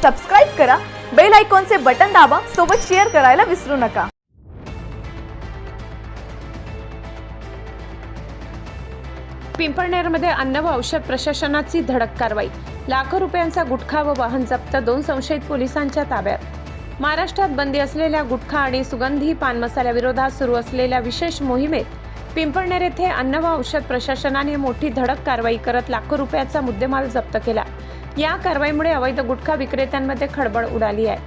Subscribe करा, bell आयकॉनचे button दाबा, सोबत शेअर करायला विसरू नका। पिंपळनेरमध्ये अन्न व औषध प्रशासनाची धडक कारवाई। लाखो रुपयांचा गुटखा व वाहन जप्त, 2 संशयित पोलिसांच्या ताब्यात। महाराष्ट्रात बंदी असलेल्या गुटखा आणि सुगंधी पान मसाल्याविरोधात सुरू असलेल्या विशेष मोहिमेत पिंपळनेर येथे अन्न व औषध प्रशासनाने मोठी धडक कारवाई करत लाखो रुपयाचा मुद्देमाल जप्त केला। या कारवाईमुळे अवैध गुटखा विक्रेत्यांमध्ये खळबळ उडाली आहे।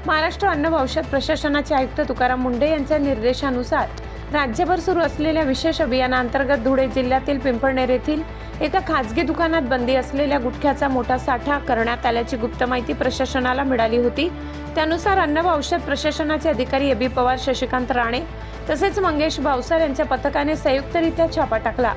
महाराष्ट्र अन्न व औषध प्रशासनाचे आयुक्त तुकाराम मुंढे यांच्या निर्देशानुसार राज्यभर सुरू असलेल्या विशेष अभियानांतर्गत धुळे जिल्ह्यातील पिंपळनेर येथील एका खासगी दुकानात बंदी असलेल्या गुटख्याचा मोठा साठा करण्यात आल्याची गुप्त माहिती प्रशासनाला मिळाली होती। त्यानुसार अन्न व औषध प्रशासनाचे अधिकारी ए.बी. पवार, शशिकांत राणे तसेच मंगेश भावसार यांच्या पथकाने संयुक्तरित्या छापा टाकला।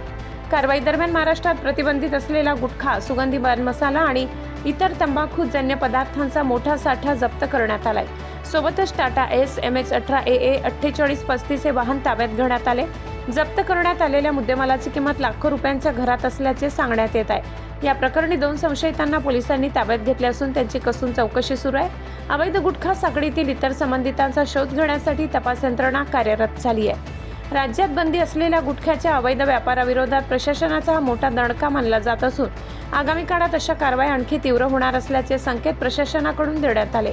कारवाई दरम्यान महाराष्ट्रात प्रतिबंधित असलेला गुटखा, सुगंधी पान मसाला आणि इतर तंबाखूजन्य पदार्थांचा मोठा साठा जप्त करण्यात आलाय। सोबतच टाटा एस MX 18 AA 4835 हे वाहन ताब्यात घेण्यात आले। जप्त करण्यात आलेल्या मुद्देमालाची किंमत लाखो रुपयांच्या घरात असल्याचे सांगण्यात येत आहे। या प्रकरणी 2 संशयितांना पोलिसांनी ताब्यात घेतले असून त्यांची कसून चौकशी सुरू आहे। अवैध गुटखा साखळीतील इतर संबंधितांचा शोध घेण्यासाठी तपास यंत्रणा कार्यरत झाली आहे। राज्यात बंदी असलेल्या गुटख्याच्या अवैध व्यापाराविरोधात प्रशासनाचा हा मोठा दणका मानला जात असून आगामी काळात अशा कारवाई आणखी तीव्र होणार असल्याचे संकेत प्रशासनाकडून देण्यात आले।